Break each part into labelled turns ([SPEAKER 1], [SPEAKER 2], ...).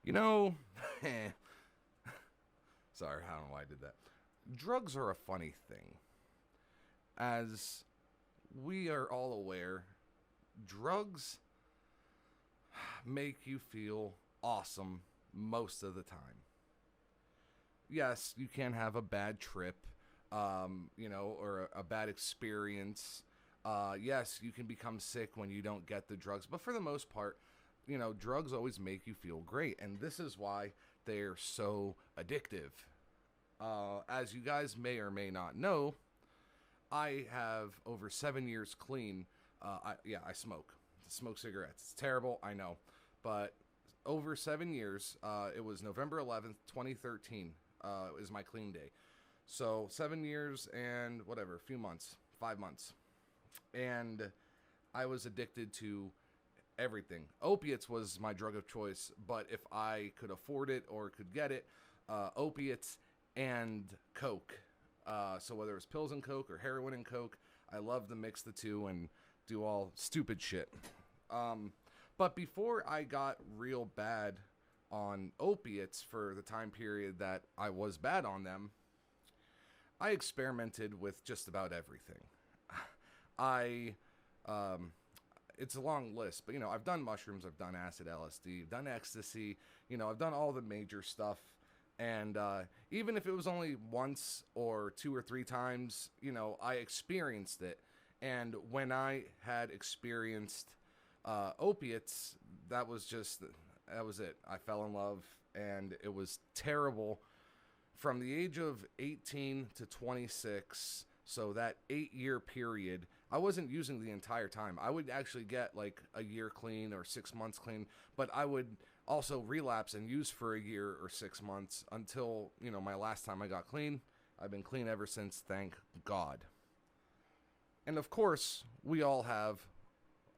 [SPEAKER 1] You know, sorry, I don't know why I did that. Drugs are a funny thing. As we are all aware, drugs make you feel awesome most of the time. Yes, you can have a bad trip, or a bad experience. Yes, you can become sick when you don't get the drugs, but for the most part, drugs always make you feel great, and this is why they're so addictive. As you guys may or may not know, I have over 7 years clean. I smoke. Smoke cigarettes. It's terrible, I know, but over 7 years. It was November 11th, 2013. Is my clean day. So 7 years and whatever, a few months, 5 months, and I was addicted to everything. Opiates was my drug of choice, but if I could afford it or could get it, opiates and coke. So whether it was pills and coke or heroin and coke, I love to mix the two and do all stupid shit. But before I got real bad on opiates for the time period that I was bad on them, I experimented with just about everything. I it's a long list, but I've done mushrooms, I've done acid, LSD, I've done ecstasy, I've done all the major stuff. And even if it was only once or two or three times, I experienced it. And when I had experienced opiates, that was it. I fell in love, and it was terrible. From the age of 18 to 26, so that 8 year period, I wasn't using the entire time. I would actually get like a year clean or 6 months clean, but I would also relapse and use for a year or 6 months until, my last time I got clean. I've been clean ever since, thank God. And of course, we all have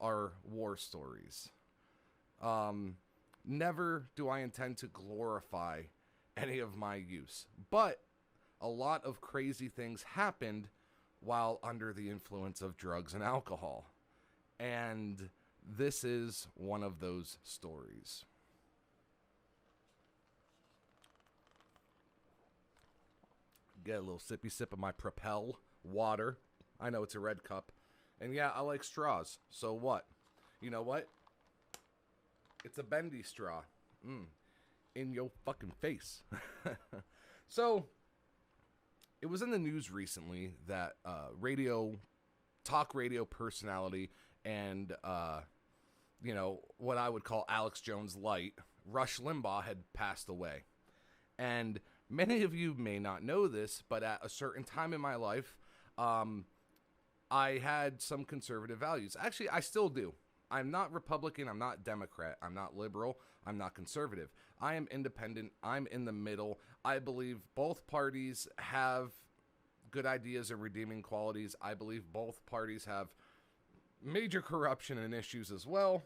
[SPEAKER 1] our war stories. Never do I intend to glorify any of my use, but a lot of crazy things happened while under the influence of drugs and alcohol. And this is one of those stories. Get a little sippy sip of my Propel water. I know it's a red cup. And yeah, I like straws. So what? You know what? It's a bendy straw. In your fucking face. So, it was in the news recently that talk radio personality and, what I would call Alex Jones Light, Rush Limbaugh, had passed away. And many of you may not know this, but at a certain time in my life, I had some conservative values. Actually, I still do. I'm not Republican, I'm not Democrat, I'm not liberal, I'm not conservative. I am independent, I'm in the middle. I believe both parties have good ideas and redeeming qualities. I believe both parties have major corruption and issues as well.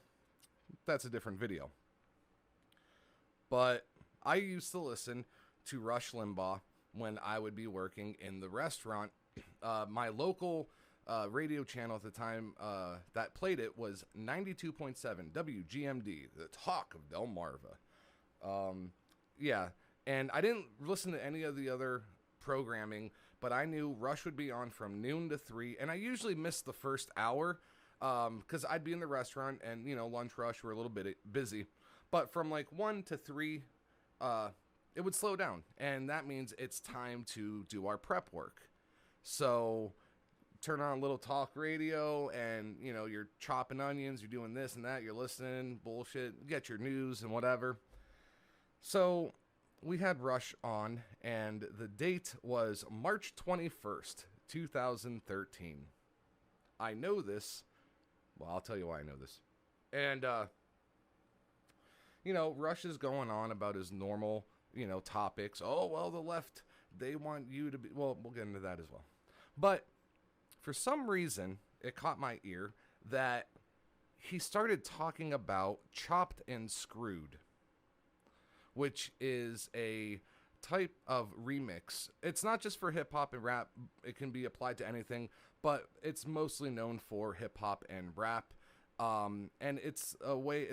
[SPEAKER 1] That's a different video. But I used to listen to Rush Limbaugh when I would be working in the restaurant. My local radio channel at the time that played it was 92.7 WGMD, the talk of Delmarva. Yeah, and I didn't listen to any of the other programming, but I knew Rush would be on from noon to 3, and I usually missed the first hour because I'd be in the restaurant, and, lunch rush, we're a little bit busy. But from like 1 to 3, it would slow down, and that means it's time to do our prep work. So turn on a little talk radio, and you're chopping onions, you're doing this and that, you're listening bullshit, you get your news and whatever. So we had Rush on, and the date was March 21st, 2013. I know this. Well, I'll tell you why I know this. And Rush is going on about his normal topics. Oh, well, the left, they want you to be, well, we'll get into that as well. But for some reason, it caught my ear that he started talking about Chopped and Screwed, which is a type of remix. It's not just for hip-hop and rap. It can be applied to anything, but it's mostly known for hip-hop and rap. And it's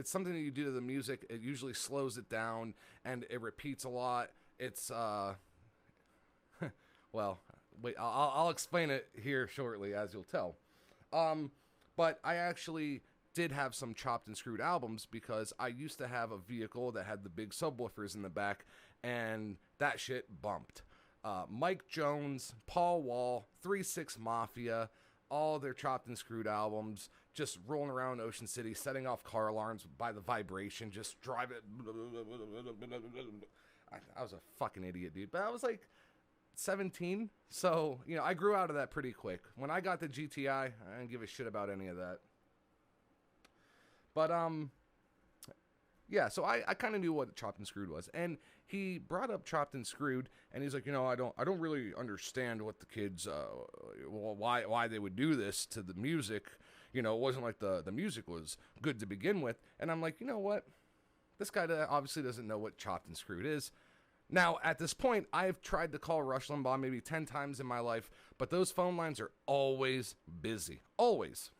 [SPEAKER 1] something that you do to the music. It usually slows it down and it repeats a lot. It's, well, wait, I'll explain it here shortly, as you'll tell. But I actually did have some chopped and screwed albums because I used to have a vehicle that had the big subwoofers in the back, and that shit bumped. Mike Jones, Paul Wall, 3-6 Mafia, all their chopped and screwed albums, just rolling around Ocean City, setting off car alarms by the vibration, just driving. I was a fucking idiot, dude. But I was like 17, so, you know, I grew out of that pretty quick. When I got the GTI, I didn't give a shit about any of that. But, yeah, so I kind of knew what chopped and screwed was. And he brought up chopped and screwed, and he's like, you know, I don't really understand what the kids, why they would do this to the music. You know, it wasn't like the music was good to begin with. And I'm like, you know what? This guy obviously doesn't know what chopped and screwed is. Now, at this point, I've tried to call Rush Limbaugh maybe 10 times in my life, but those phone lines are always busy. Always.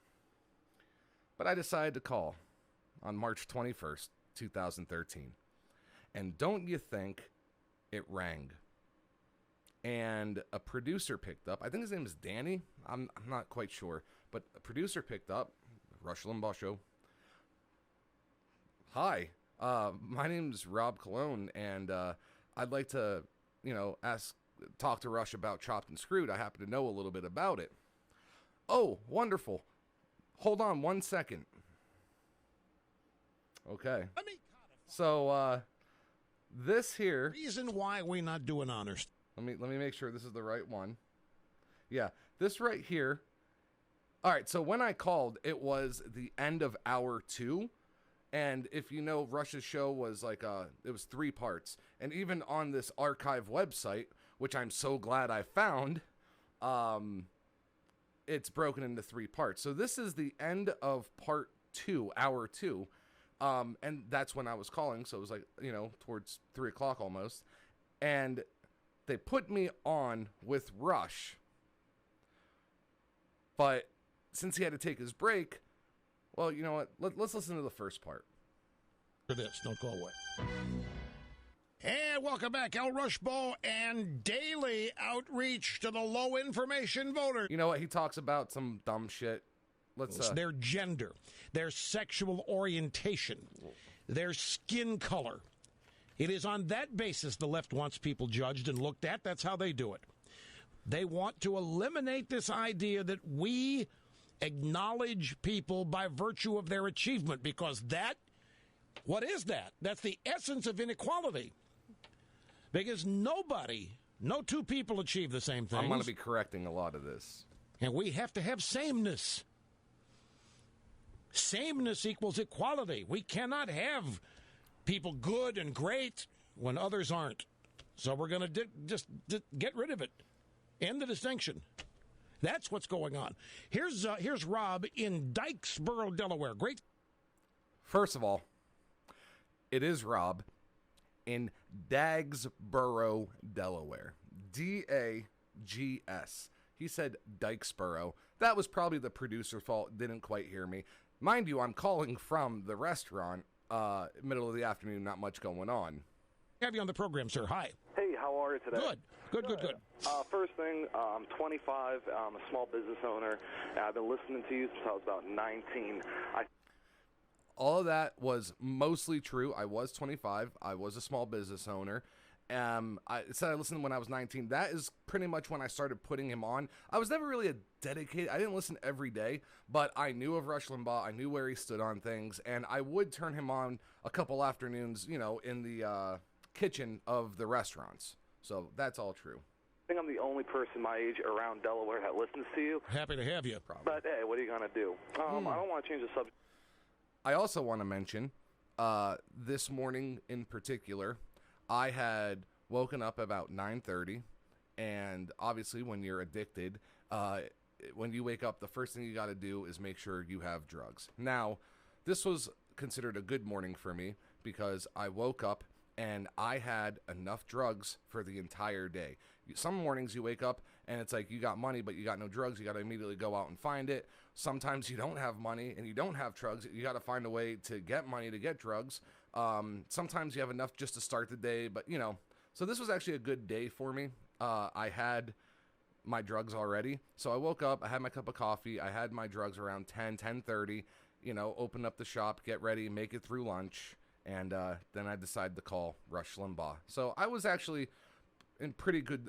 [SPEAKER 1] But I decided to call on March 21st, 2013. And don't you think it rang? And a producer picked up. I think his name is Danny. I'm not quite sure. But a producer picked up. Rush Limbaugh Show. Hi. My name's Rob Cologne, and I'd like to, you know, talk to Rush about Chopped and Screwed. I happen to know a little bit about it. Oh, wonderful. Hold on 1 second. Okay. So, this here.
[SPEAKER 2] Reason why we not doing honors.
[SPEAKER 1] Let me make sure this is the right one. Yeah, this right here. All right, so when I called, it was the end of hour 2. And if you know, Rush's show was like, it was 3 parts. And even on this archive website, which I'm so glad I found, it's broken into 3 parts. So this is the end of part 2, hour 2. And that's when I was calling. So it was like, you know, towards 3 o'clock almost. And they put me on with Rush. But since he had to take his break, well, you know what? Let's listen to the first part.
[SPEAKER 2] For this, don't go away. And welcome back, El Rushbo and daily outreach to the low information voter.
[SPEAKER 1] You know what? He talks about some dumb shit. Let's
[SPEAKER 2] their gender, their sexual orientation, their skin color. It is on that basis the left wants people judged and looked at. That's how they do it. They want to eliminate this idea that we acknowledge people by virtue of their achievement, because what is that? That's the essence of inequality. Because no 2 people achieve the same thing.
[SPEAKER 1] I'm going to be correcting a lot of this.
[SPEAKER 2] And we have to have sameness. Sameness equals equality. We cannot have people good and great when others aren't. So we're going to just get rid of it. End the distinction. That's what's going on. Here's Rob in Dykesboro, Delaware. Great.
[SPEAKER 1] First of all, it is Rob in Dagsboro, Delaware. D-A-G-S. He said Dykesboro. That was probably the producer's fault. Didn't quite hear me. Mind you, I'm calling from the restaurant, middle of the afternoon, not much going on.
[SPEAKER 2] Have you on the program, sir. Hi.
[SPEAKER 3] Hey, how are you today?
[SPEAKER 2] Good.
[SPEAKER 3] First thing, I'm 25. I'm a small business owner. I've been listening to you since I was about 19.
[SPEAKER 1] All of that was mostly true. I was 25. I was a small business owner. I said I listened when I was 19. That is pretty much when I started putting him on. I was never really a dedicated. I didn't listen every day, but I knew of Rush Limbaugh. I knew where he stood on things, and I would turn him on a couple afternoons, you know, in the kitchen of the restaurants. So that's all true.
[SPEAKER 3] I think I'm the only person my age around Delaware that listens to you.
[SPEAKER 2] Happy to have you.
[SPEAKER 3] Probably. But hey, what are you gonna do? I don't want to change the subject.
[SPEAKER 1] I also want to mention, this morning in particular, I had woken up about 9:30, and obviously when you're addicted, when you wake up, the first thing you got to do is make sure you have drugs. Now, this was considered a good morning for me because I woke up and I had enough drugs for the entire day. Some mornings you wake up and it's like you got money, but you got no drugs. You got to immediately go out and find it. Sometimes you don't have money and you don't have drugs. You got to find a way to get money to get drugs. Sometimes you have enough just to start the day, but you know, so this was actually a good day for me. I had my drugs already. So I woke up, I had my cup of coffee, I had my drugs around 10:30, you know, open up the shop, get ready, make it through lunch, and then I decided to call Rush Limbaugh. So I was actually in pretty good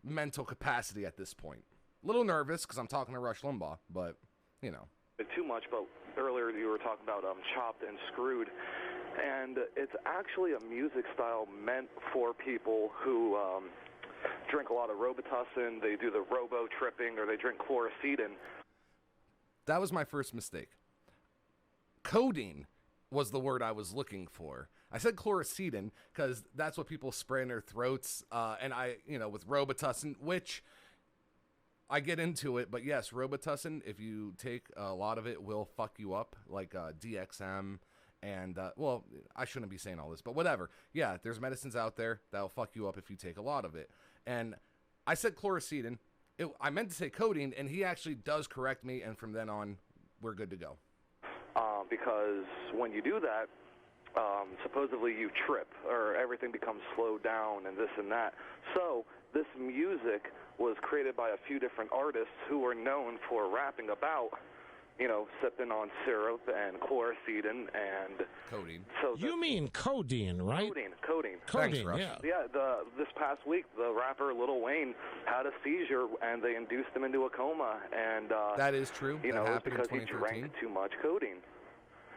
[SPEAKER 1] mental capacity at this point. A little nervous because I'm talking to Rush Limbaugh, but, you know.
[SPEAKER 3] Too much, but earlier you were talking about chopped and screwed, and it's actually a music style meant for people who drink a lot of Robitussin, they do the robo-tripping, or they drink chlorocidin.
[SPEAKER 1] That was my first mistake. Codeine was the word I was looking for. I said chlorocidin because that's what people spray in their throats, and I, you know, with Robitussin, which I get into it, but yes, Robitussin, if you take a lot of it, will fuck you up, like DXM, and, well, I shouldn't be saying all this, but whatever. Yeah, there's medicines out there that'll fuck you up if you take a lot of it. And I said chlorocidin. I meant to say codeine, and he actually does correct me, and from then on, we're good to go.
[SPEAKER 3] Because when you do that, supposedly you trip, or everything becomes slowed down, and this and that. So this music was created by a few different artists who were known for rapping about, you know, sipping on syrup and chlorocidin and
[SPEAKER 1] Codeine.
[SPEAKER 3] So
[SPEAKER 2] you mean codeine, right?
[SPEAKER 3] Codeine.
[SPEAKER 1] Thanks, Rush.
[SPEAKER 2] Yeah.
[SPEAKER 3] This past week, the rapper Lil Wayne had a seizure, and they induced him into a coma. And
[SPEAKER 1] that is true.
[SPEAKER 3] You know,
[SPEAKER 1] happened
[SPEAKER 3] because
[SPEAKER 1] in
[SPEAKER 3] he
[SPEAKER 1] 2013.
[SPEAKER 3] drank too much codeine.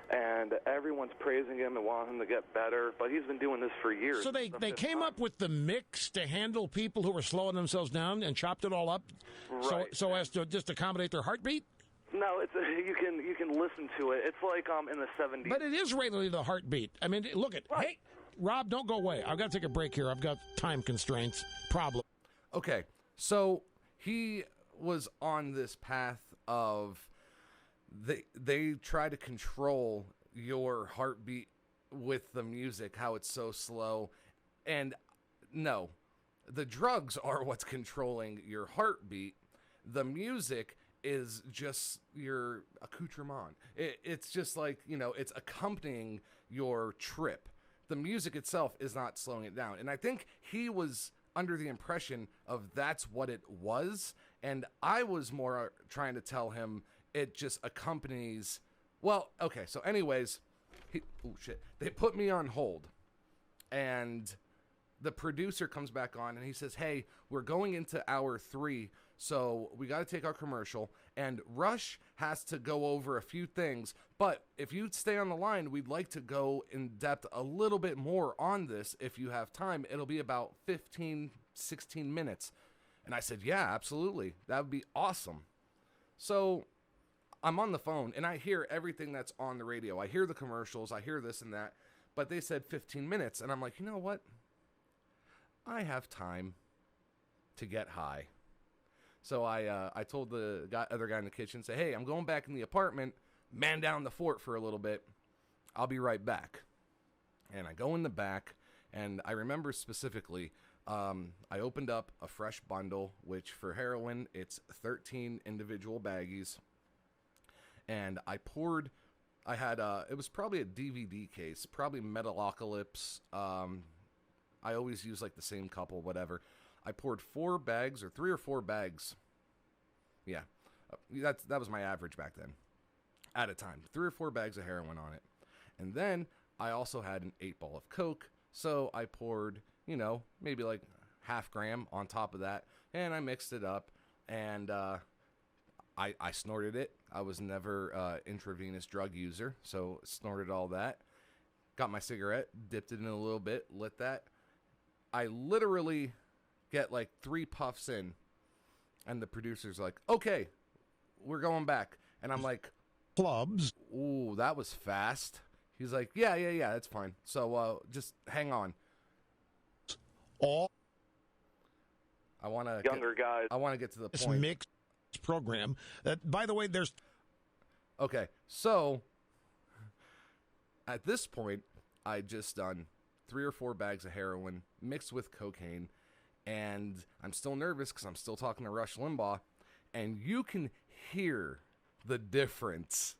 [SPEAKER 3] And everyone's praising him and wanting him to get better, but he's been doing this for years.
[SPEAKER 2] So they came up with the mix to handle people who were slowing themselves down and chopped it all up,
[SPEAKER 3] Right.
[SPEAKER 2] so as to just accommodate their heartbeat.
[SPEAKER 3] No, it's you can listen to it. It's like in the 70s.
[SPEAKER 2] But it is really the heartbeat. I mean, look at Hey, Rob, don't go away. I've got to take a break here. I've got time constraints. Problem.
[SPEAKER 1] Okay, so he was on this path of they try to control your heartbeat with the music, how it's so slow. And no, the drugs are what's controlling your heartbeat. The music is just your accoutrement. It's just like, you know, it's accompanying your trip. The music itself is not slowing it down. And I think he was under the impression of that's what it was. And I was more trying to tell him it just accompanies. Well, okay. So anyways, they put me on hold, and the producer comes back on and he says, hey, we're going into hour 3. So we got to take our commercial, and Rush has to go over a few things. But if you stay on the line, we'd like to go in depth a little bit more on this. If you have time, it'll be about 15, 16 minutes. And I said, yeah, absolutely. That would be awesome. So I'm on the phone and I hear everything that's on the radio. I hear the commercials. I hear this and that, but they said 15 minutes. And I'm like, you know what? I have time to get high. So I told the other guy in the kitchen, say, hey, I'm going back in the apartment, man down the fort for a little bit. I'll be right back. And I go in the back, and I remember specifically, I opened up a fresh bundle, which for heroin, it's 13 individual baggies. And I had, it was probably a DVD case, probably Metalocalypse. I always use like the same couple, whatever. I poured 4 bags or 3 or 4 bags. Yeah, that was my average back then. At a time, 3 or 4 bags of heroin on it. And then I also had an 8-ball of Coke. So I poured, you know, maybe like half gram on top of that. And I mixed it up. And I snorted it. I was never intravenous drug user. So snorted all that. Got my cigarette, dipped it in a little bit, lit that. I literally get like 3 puffs in, and the producer's like, okay, we're going back. And I'm like,
[SPEAKER 2] Clubs.
[SPEAKER 1] ooh, that was fast. He's like, yeah, that's fine. So just hang on.
[SPEAKER 2] All
[SPEAKER 3] I want to get
[SPEAKER 1] to the
[SPEAKER 2] this
[SPEAKER 1] point.
[SPEAKER 2] mixed program. By the way, there's
[SPEAKER 1] Okay, so at this point, I just done 3 or 4 bags of heroin mixed with cocaine, and I'm still nervous because I'm still talking to Rush Limbaugh, and you can hear the difference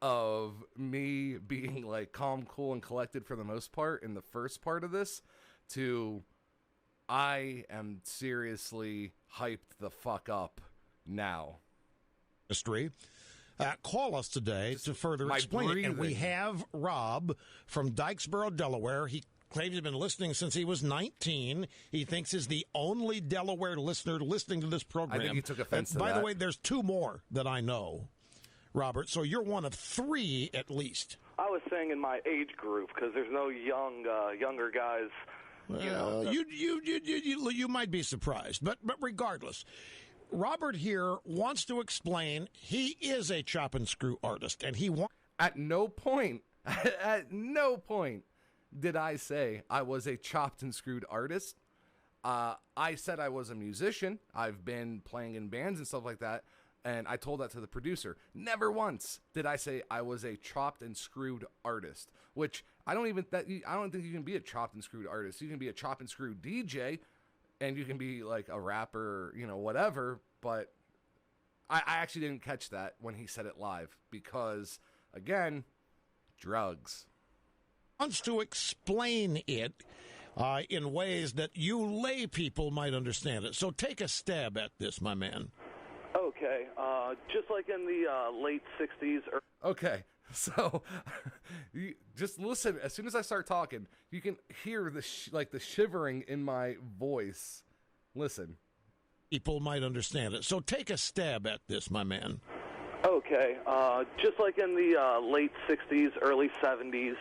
[SPEAKER 1] of me being like calm, cool, and collected for the most part in the first part of this to I am seriously hyped the fuck up now.
[SPEAKER 2] History. Call us today to further explain it. And we have Rob from Dykesboro, Delaware. He claims he's been listening since he was 19. He thinks he's the only Delaware listener listening to this program.
[SPEAKER 1] I think he took offense to that.
[SPEAKER 2] By the way, there's 2 more that I know, Robert. So you're one of 3 at least.
[SPEAKER 3] I was saying in my age group because there's no younger guys.
[SPEAKER 2] You might be surprised, but regardless, Robert here wants to explain he is a chop and screw artist, and he wants.
[SPEAKER 1] At no point did I say I was a chopped and screwed artist. I said I was a musician. I've been playing in bands and stuff like that, and I told that to the producer. Never once did I say I was a chopped and screwed artist, which I don't think you can be a chopped and screwed artist. You can be a chop and screw DJ, and you can be like a rapper, whatever, but I actually didn't catch that when he said it live because, again, drugs.
[SPEAKER 2] Wants to explain it in ways that you lay people might understand it. So take a stab at this, my man.
[SPEAKER 3] Okay, just like in the late 60s.
[SPEAKER 1] Okay, so you just listen. As soon as I start talking, you can hear the shivering in my voice. Listen.
[SPEAKER 2] People might understand it. So take a stab at this, my man.
[SPEAKER 3] Okay, just like in the late 60s, early 70s,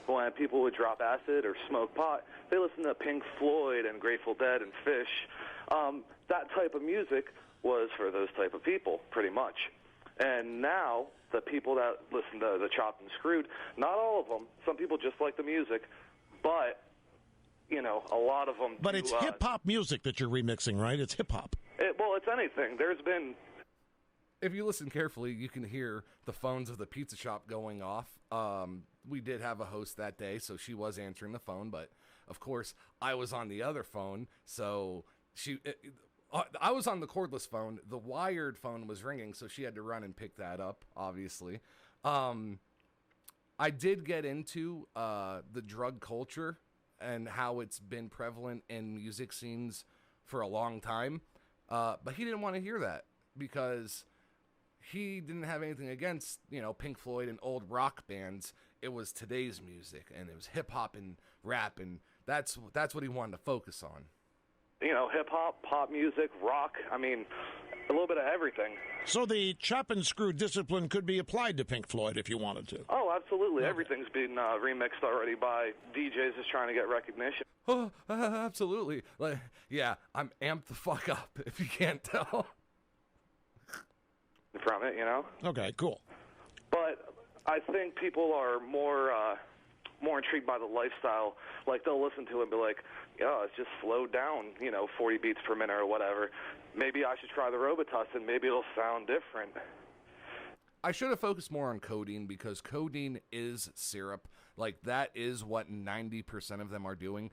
[SPEAKER 3] when people would drop acid or smoke pot, they listened to Pink Floyd and Grateful Dead and Fish. That type of music was for those type of people, pretty much. And now, the people that listen to the chopped and screwed, not all of them, some people just like the music, but, a lot of them
[SPEAKER 2] But it's hip-hop music that you're remixing, right? It's hip-hop.
[SPEAKER 3] Well, it's anything. There's been...
[SPEAKER 1] If you listen carefully, you can hear the phones of the pizza shop going off. We did have a host that day, so she was answering the phone, but, of course, I was on the other phone, so I was on the cordless phone. The wired phone was ringing, so she had to run and pick that up, obviously. I did get into the drug culture and how it's been prevalent in music scenes for a long time, but he didn't want to hear that because he didn't have anything against, Pink Floyd and old rock bands. It was today's music, and it was hip-hop and rap, and that's what he wanted to focus on.
[SPEAKER 3] Hip-hop, pop music, rock, a little bit of everything.
[SPEAKER 2] So the chop and screw discipline could be applied to Pink Floyd if you wanted to.
[SPEAKER 3] Oh, absolutely. Okay. Everything's been remixed already by DJs just trying to get recognition.
[SPEAKER 1] Oh, absolutely. Yeah, I'm amped the fuck up, if you can't tell.
[SPEAKER 3] From it,
[SPEAKER 2] Okay, cool.
[SPEAKER 3] But I think people are more intrigued by the lifestyle. Like, they'll listen to it and be like, it's just slowed down, 40 beats per minute or whatever. Maybe I should try the Robitussin. Maybe it'll sound different.
[SPEAKER 1] I should have focused more on codeine because codeine is syrup. Like, that is what 90% of them are doing.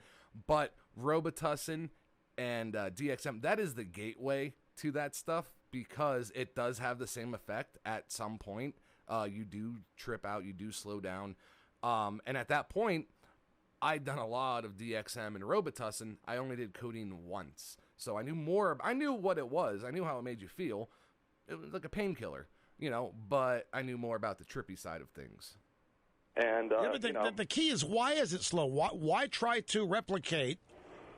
[SPEAKER 1] But Robitussin and DXM, that is the gateway to that stuff because it does have the same effect at some point. You do trip out, you do slow down. And at that point, I'd done a lot of DXM and Robitussin. I only did codeine once. So I knew more. I knew what it was. I knew how it made you feel. It was like a painkiller, but I knew more about the trippy side of things.
[SPEAKER 3] And
[SPEAKER 2] but the key is, why is it slow? Why try to replicate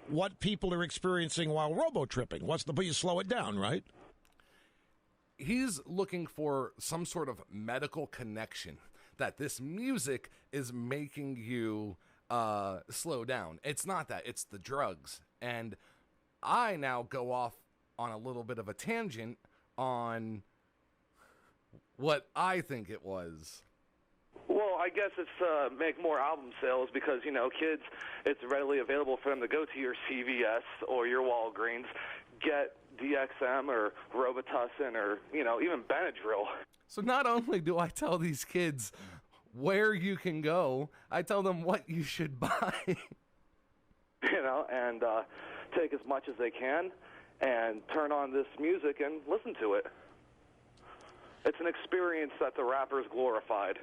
[SPEAKER 2] what people are experiencing while robo-tripping? But you slow it down, right?
[SPEAKER 1] He's looking for some sort of medical connection that this music is making you slow down. It's not that. It's the drugs. And I now go off on a little bit of a tangent on what I think it was.
[SPEAKER 3] Well, I guess it's to make more album sales because, kids, it's readily available for them to go to your CVS or your Walgreens, get DXM or Robitussin or, even Benadryl.
[SPEAKER 1] So not only do I tell these kids where you can go, I tell them what you should buy.
[SPEAKER 3] and take as much as they can and turn on this music and listen to it. It's an experience that the rappers glorified.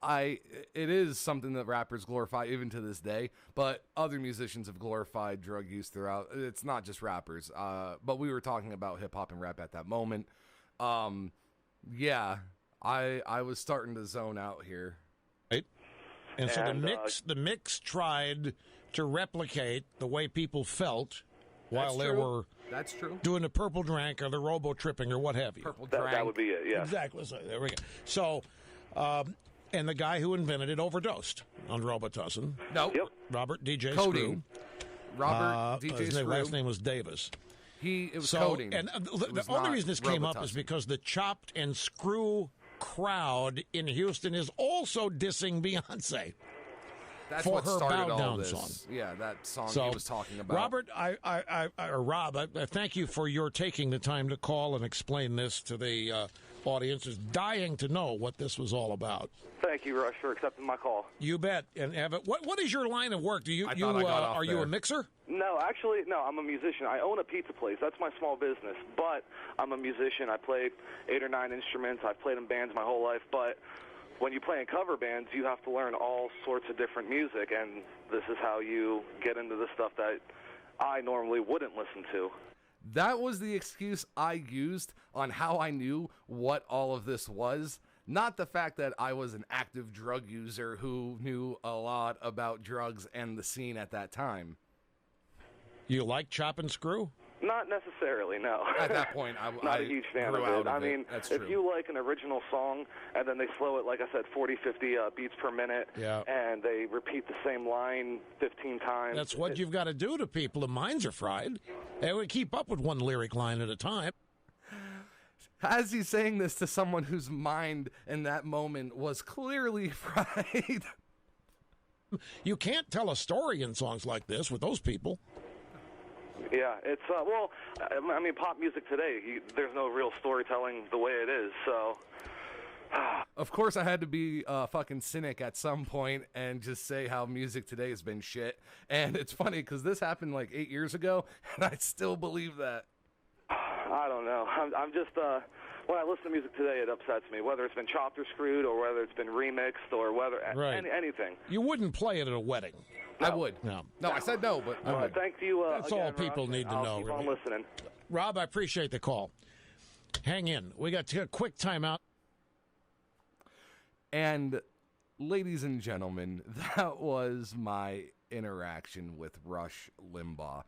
[SPEAKER 1] It is something that rappers glorify even to this day, but other musicians have glorified drug use throughout. It's not just rappers, but we were talking about hip-hop and rap at that moment. Yeah, I was starting to zone out here.
[SPEAKER 2] Right. And so the mix tried to replicate the way people felt while they were doing the purple drank or the robo tripping or what have you.
[SPEAKER 1] Purple drank.
[SPEAKER 3] That would be it, yeah.
[SPEAKER 2] Exactly. So there we go. So, and the guy who invented it overdosed on Robitussin.
[SPEAKER 1] No.
[SPEAKER 3] Yep.
[SPEAKER 2] Robert DJ
[SPEAKER 1] Codeine.
[SPEAKER 2] Screw.
[SPEAKER 1] Robert DJ
[SPEAKER 2] His
[SPEAKER 1] Screw.
[SPEAKER 2] last name was Davis.
[SPEAKER 1] It was codeine.
[SPEAKER 2] And the only reason this came up is because the Chopped and Screw crowd in Houston is also dissing Beyonce.
[SPEAKER 1] That's
[SPEAKER 2] for
[SPEAKER 1] what
[SPEAKER 2] her
[SPEAKER 1] started
[SPEAKER 2] Bow
[SPEAKER 1] all
[SPEAKER 2] Down
[SPEAKER 1] this.
[SPEAKER 2] song.
[SPEAKER 1] Yeah, that song
[SPEAKER 2] So,
[SPEAKER 1] he was talking about.
[SPEAKER 2] Robert, Rob, I thank you for your taking the time to call and explain this to the audience. Is dying to know what this was all about.
[SPEAKER 3] Thank you, Rush, for accepting my call.
[SPEAKER 2] You bet. And what is your line of work?
[SPEAKER 1] I thought I got off
[SPEAKER 2] are you
[SPEAKER 1] there.
[SPEAKER 2] a mixer?
[SPEAKER 3] No, actually, no, I'm a musician. I own a pizza place. That's my small business. But I'm a musician. I play 8 or 9 instruments. I've played in bands my whole life. But when you play in cover bands, you have to learn all sorts of different music, and this is how you get into the stuff that I normally wouldn't listen to.
[SPEAKER 1] That was the excuse I used on how I knew what all of this was. Not the fact that I was an active drug user who knew a lot about drugs and the scene at that time.
[SPEAKER 2] You like Chop and Screw?
[SPEAKER 3] Not necessarily, no.
[SPEAKER 1] At that point,
[SPEAKER 3] Not a huge fan of it. I mean,
[SPEAKER 1] That's
[SPEAKER 3] if
[SPEAKER 1] true.
[SPEAKER 3] you like an original song and then they slow it, like I said, 40, 50 beats per minute,
[SPEAKER 2] Yeah.
[SPEAKER 3] and they repeat the same line 15 times.
[SPEAKER 2] That's what you've got to do to people. The minds are fried. They would keep up with one lyric line at a time.
[SPEAKER 1] As he's saying this to someone whose mind in that moment was clearly fried.
[SPEAKER 2] You can't tell a story in songs like this with those people.
[SPEAKER 3] Yeah, it's, well, I mean, pop music today, there's no real storytelling the way it is, so...
[SPEAKER 1] Of course, I had to be a fucking cynic at some point and just say how music today has been shit. And it's funny because this happened like 8 years ago, and I still believe that.
[SPEAKER 3] I don't know. I'm just, when I listen to music today, it upsets me, whether it's been chopped or screwed or whether it's been remixed or whether anything.
[SPEAKER 2] You wouldn't play it at a wedding.
[SPEAKER 1] No. I would.
[SPEAKER 2] No.
[SPEAKER 1] I said no, but I would.
[SPEAKER 3] Thank you.
[SPEAKER 2] That's
[SPEAKER 3] again,
[SPEAKER 2] all people
[SPEAKER 3] Rush,
[SPEAKER 2] need to
[SPEAKER 3] I'll
[SPEAKER 2] know,
[SPEAKER 3] keep
[SPEAKER 2] really.
[SPEAKER 3] on listening.
[SPEAKER 2] Rob, I appreciate the call. Hang in. We got a quick timeout.
[SPEAKER 1] And ladies and gentlemen, that was my interaction with Rush Limbaugh.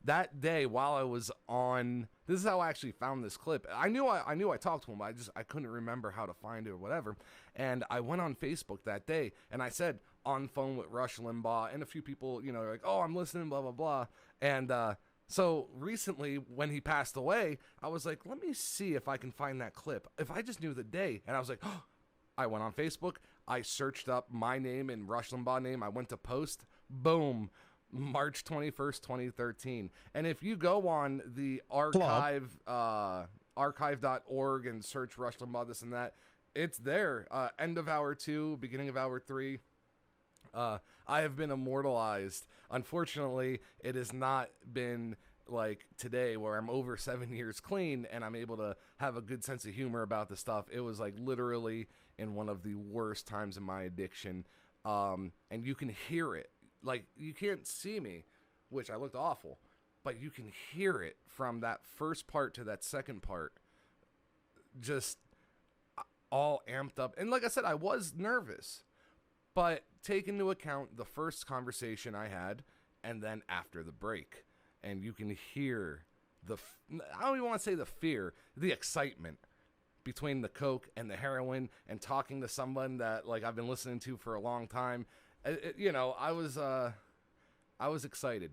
[SPEAKER 1] That day while I was on, this is how I actually found this clip. I knew I talked to him, but I couldn't remember how to find it or whatever. And I went on Facebook that day and I said, on phone with Rush Limbaugh, and a few people, like, oh, I'm listening, blah, blah, blah. And, so recently when he passed away, I was like, let me see if I can find that clip. If I just knew the day. And I was like, oh, I went on Facebook. I searched up my name and Rush Limbaugh name. I went to post. Boom. March 21st, 2013. And if you go on the archive, archive.org and search Rush Limbaugh, this and that, it's there. End of hour 2, beginning of hour 3. I have been immortalized. Unfortunately, it has not been like today where I'm over 7 years clean and I'm able to have a good sense of humor about the stuff. It was like literally in one of the worst times in my addiction. And you can hear it. Like, you can't see me, which I looked awful, but you can hear it from that first part to that second part. Just all amped up. And like I said, I was nervous, but take into account the first conversation I had and then after the break. And you can hear I don't even want to say the fear, the excitement between the coke and the heroin and talking to someone that like I've been listening to for a long time. I was excited.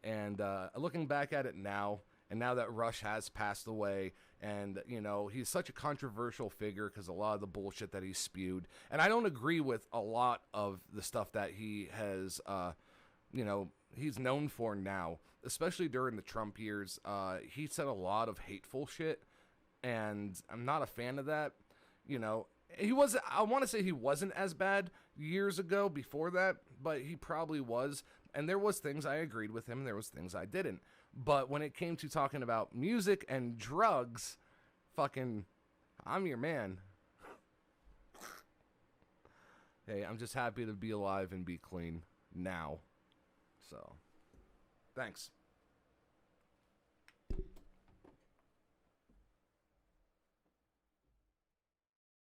[SPEAKER 1] And looking back at it now, and now that Rush has passed away, and, he's such a controversial figure because a lot of the bullshit that he spewed. And I don't agree with a lot of the stuff that he has, he's known for now, especially during the Trump years. He said a lot of hateful shit, and I'm not a fan of that. I want to say he wasn't as bad years ago before that, but he probably was. And there was things I agreed with him, and there was things I didn't. But when it came to talking about music and drugs, fucking, I'm your man. Hey, I'm just happy to be alive and be clean now. So, thanks.